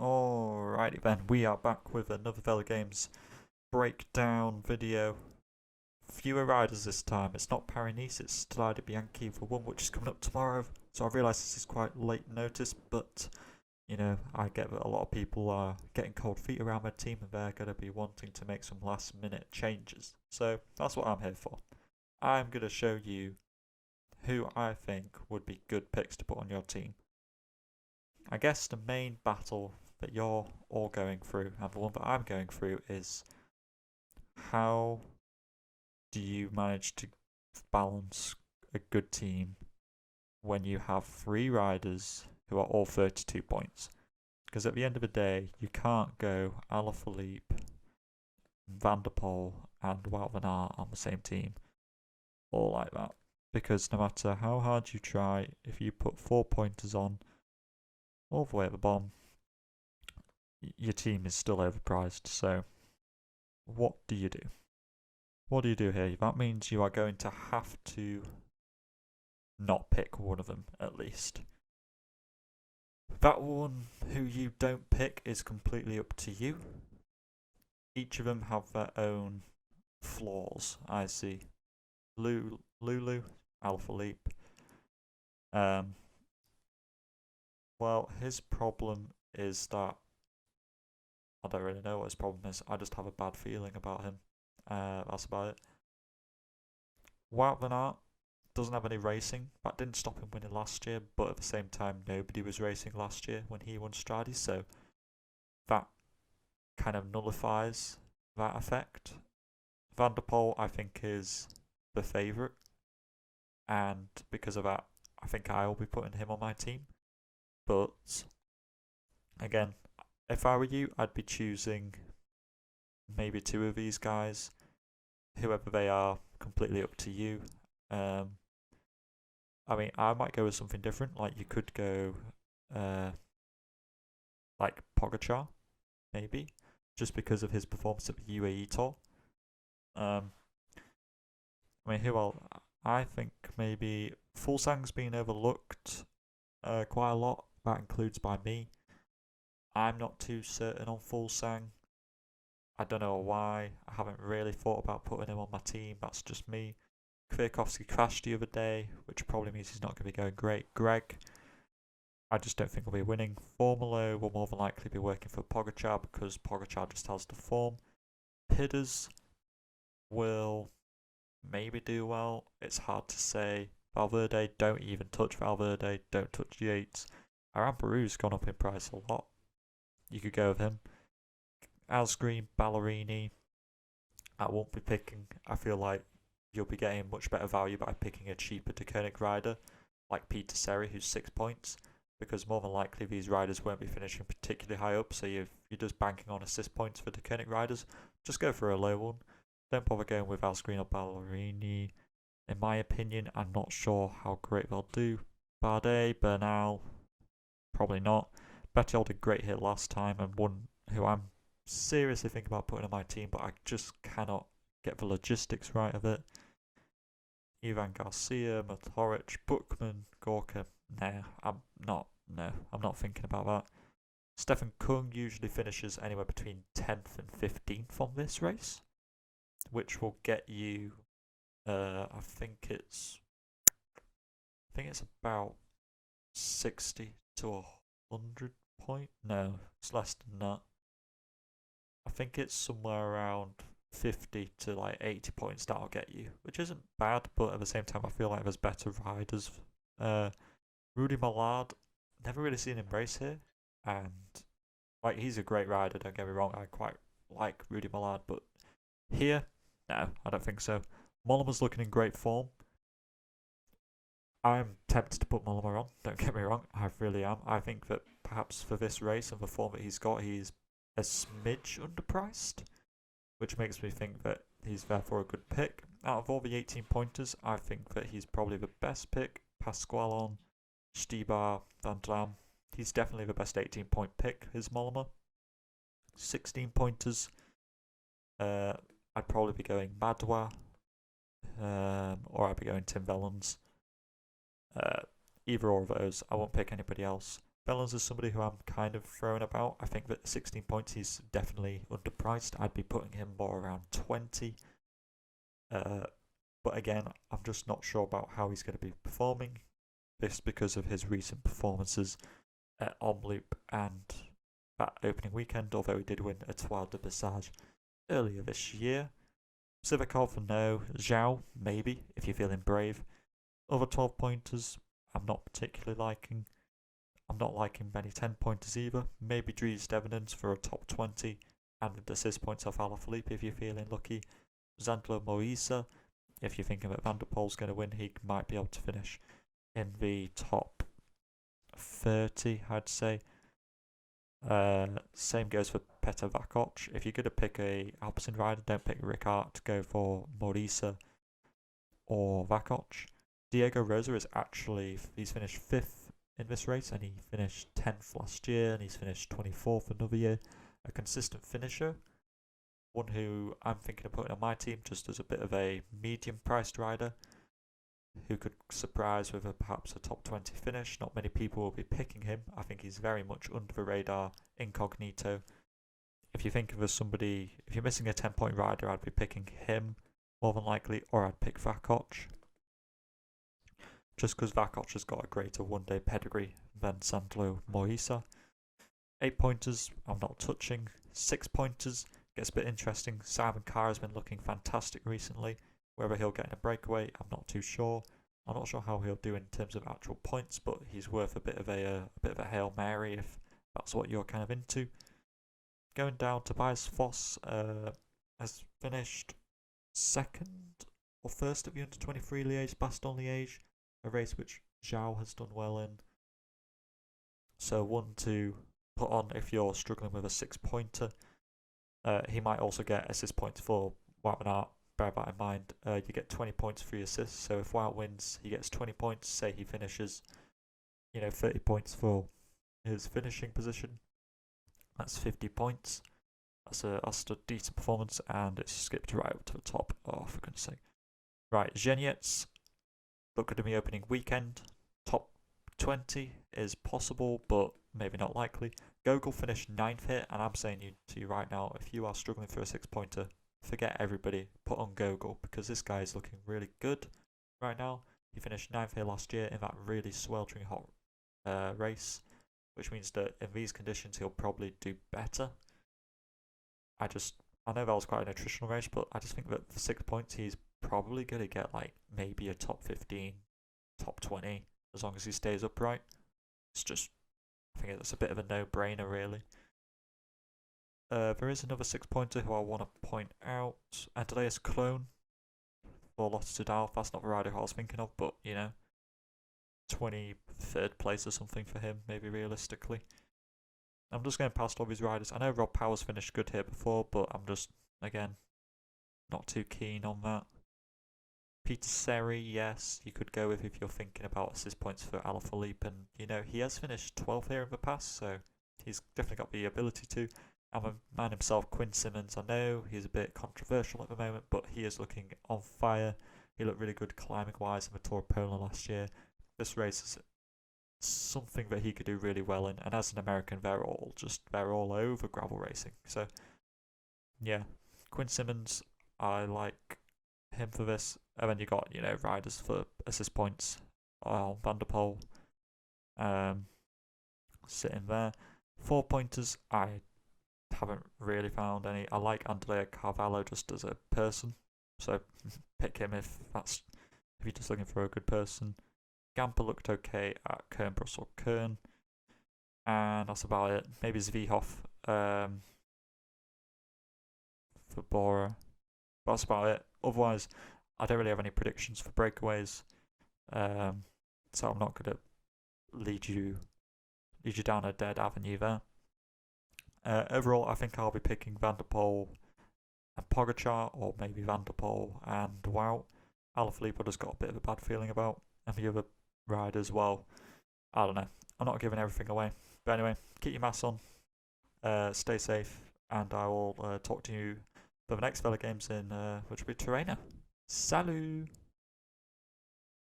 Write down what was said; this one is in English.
Alrighty then, we are back with another Velogames breakdown video. Fewer riders this time. It's not Paris-Nice, it's Strade Bianche for one, which is coming up tomorrow. So I realise this is quite late notice, but you know, I get that a lot of people are getting cold feet around my team and they're going to be wanting to make some last minute changes. So that's what I'm here for. I'm going to show you who I think would be good picks to put on your team. I guess the main battle that you're all going through, and the one that I'm going through, is how do you manage to balance a good team when you have 3 riders who are all 32 points? Because at the end of the day, you can't go Alaphilippe, Van der Poel, and Wout van Aert on the same team, all like that. Because no matter how hard you try, if you put 4 pointers on all the way at the bottom, your team is still overpriced. So what do you do? What do you do here? That means you are going to have to not pick one of them, at least. That one who you don't pick is completely up to you. Each of them have their own flaws, I see. Lulu, Alaphilippe. Well, his problem is that I don't really know what his problem is. I just have a bad feeling about him. That's about it. Wout van Aert doesn't have any racing. That didn't stop him winning last year, but at the same time, nobody was racing last year when he won Strade, so that kind of nullifies that effect. Van der Poel, I think, is the favourite, and because of that, I think I will be putting him on my team. But again, if I were you, I'd be choosing maybe 2 of these guys, whoever they are, completely up to you. I mean, I might go with something different. Like you could go, like Pogacar, maybe, just because of his performance at the UAE Tour. I mean, who else? I think maybe Fuglsang's been overlooked quite a lot. That includes by me. I'm not too certain on Fuglsang. I don't know why. I haven't really thought about putting him on my team. That's just me. Kwiatkowski crashed the other day, which probably means he's not going to be going great. Greg, I just don't think he'll be winning. Formolo will more than likely be working for Pogacar because Pogacar just has the form. Pidders will maybe do well. It's hard to say. Valverde, don't even touch Valverde. Don't touch Yates. Aramperou's gone up in price a lot. You could go with him. Asgreen, Ballerini, I won't be picking. I feel like you'll be getting much better value by picking a cheaper Deceuninck rider like Peter Seri, who's 6 points, because more than likely these riders won't be finishing particularly high up. So you're just banking on assist points for Deceuninck riders. Just go for a low one. Don't bother going with Asgreen or Ballerini. In my opinion, I'm not sure how great they'll do. Bardet, Bernal, probably not. Bettiol did great here last time and one who I'm seriously thinking about putting on my team, but I just cannot get the logistics right of it. Ivan Garcia, Motoric, Bookman, Gorka. I'm not thinking about that. Stefan Kung usually finishes anywhere between 10th and 15th on this race, which will get you I think it's about 60 to 100 point. No, it's less than that. I think it's somewhere around 50 to like 80 points that'll get you, which isn't bad, but at the same time I feel like there's better riders. Rudy Malard, never really seen him race here, and like he's a great rider, don't get me wrong, I quite like Rudy Malard, but here, no, I don't think so. Mollema's looking in great form. I'm tempted to put Mollema on, don't get me wrong, I really am. I think that perhaps for this race and the form that he's got, he's a smidge underpriced, which makes me think that he's therefore a good pick. Out of all the 18 pointers, I think that he's probably the best pick. Pasqualon, Stibar, Van Dam. He's definitely the best 18 point pick, is Mollema. 16 pointers, I'd probably be going Madwa, or I'd be going Tim Vellens. Either or of those, I won't pick anybody else. Bellens is somebody who I'm kind of throwing about. I think that 16 points he's definitely underpriced. I'd be putting him more around 20. But again, I'm just not sure about how he's going to be performing. This because of his recent performances at Omloop and that opening weekend, although he did win Etoile de Passage earlier this year. Sivakov, no. Zhao, maybe, if you're feeling brave. Other 12 pointers, I'm not particularly liking. I'm not liking many 10 pointers either. Maybe Dries Devenant for a top 20 and assist points off Alaphilippe if you're feeling lucky. Zandler Moisa, if you're thinking that Van der Poel's going to win, he might be able to finish in the top 30, I'd say. Same goes for Petr Vakoc. If you're going to pick a Alpecin rider, don't pick Ricard. Go for Morisa or Vakoc. Diego Rosa is actually, he's finished 5th in this race, and he finished 10th last year, and he's finished 24th another year. A consistent finisher. One who I'm thinking of putting on my team just as a bit of a medium-priced rider who could surprise with perhaps a top 20 finish. Not many people will be picking him. I think he's very much under the radar, incognito. If you think of as somebody, if you're missing a 10-point rider, I'd be picking him more than likely, or I'd pick Vakoc. Just because Vakoc has got a greater one-day pedigree than Sandro Moisa. 8 pointers, I'm not touching. 6 pointers, gets a bit interesting. Simon Carr has been looking fantastic recently. Whether he'll get in a breakaway, I'm not too sure. I'm not sure how he'll do in terms of actual points, but he's worth a bit of a Hail Mary if that's what you're kind of into. Going down, Tobias Foss has finished 2nd or 1st at the under-23 Liège, Baston Liège, a race which Zhao has done well in. So one to put on if you're struggling with a 6-pointer. He might also get assist points for Wout van Aert. Bear that in mind. You get 20 points for your assists. So if Wout wins, he gets 20 points. Say he finishes, 30 points for his finishing position. That's 50 points. That's a decent performance, and it's skipped right up to the top. Oh, for goodness sake. Right, Genietz. Look at the opening weekend. Top 20 is possible, but maybe not likely. Gogol finished 9th here, and I'm saying to you right now, if you are struggling for a 6-pointer, forget everybody, put on Gogol, because this guy is looking really good right now. He finished 9th here last year in that really sweltering hot race, which means that in these conditions he'll probably do better. I know that was quite an attritional race, but I just think that for 6 points he's probably going to get like maybe a top 15, top 20, as long as he stays upright. I think it's a bit of a no-brainer really. There is another 6-pointer who I want to point out. Andreas Clone for Lotto Soudal. That's not the rider who I was thinking of, but 23rd place or something for him, maybe realistically. I'm just going past all these riders. I know Rob Powers finished good here before, but I'm just, again, not too keen on that. Peter Seri, yes, you could go with if you're thinking about assist points for Alaphilippe, and he has finished 12th here in the past, so he's definitely got the ability to. And the man himself, Quinn Simmons, I know he's a bit controversial at the moment, but he is looking on fire. He looked really good climbing wise in the Tour of Poland last year. This race is something that he could do really well in, and as an American, they're all over gravel racing. So yeah, Quinn Simmons, I like him for this. And then you got riders for assist points. Van der Poel, sitting there. 4-pointers, I haven't really found any. I like Andrea Carvalho just as a person, so pick him if you're just looking for a good person. Gamper looked okay at Kern, Brussels, Kern, and that's about it. Maybe Zvihoff for Bora. That's about it. Otherwise, I don't really have any predictions for breakaways, so I'm not going to lead you down a dead avenue there. Overall, I think I'll be picking Van der Poel and Pogacar, or maybe Van der Poel and Wout. Alaphilippe I just got a bit of a bad feeling about, and the other riders, well, I don't know. I'm not giving everything away. But anyway, keep your mask on, stay safe, and I will talk to you for the next Velogames which will be Tirreno. Salut!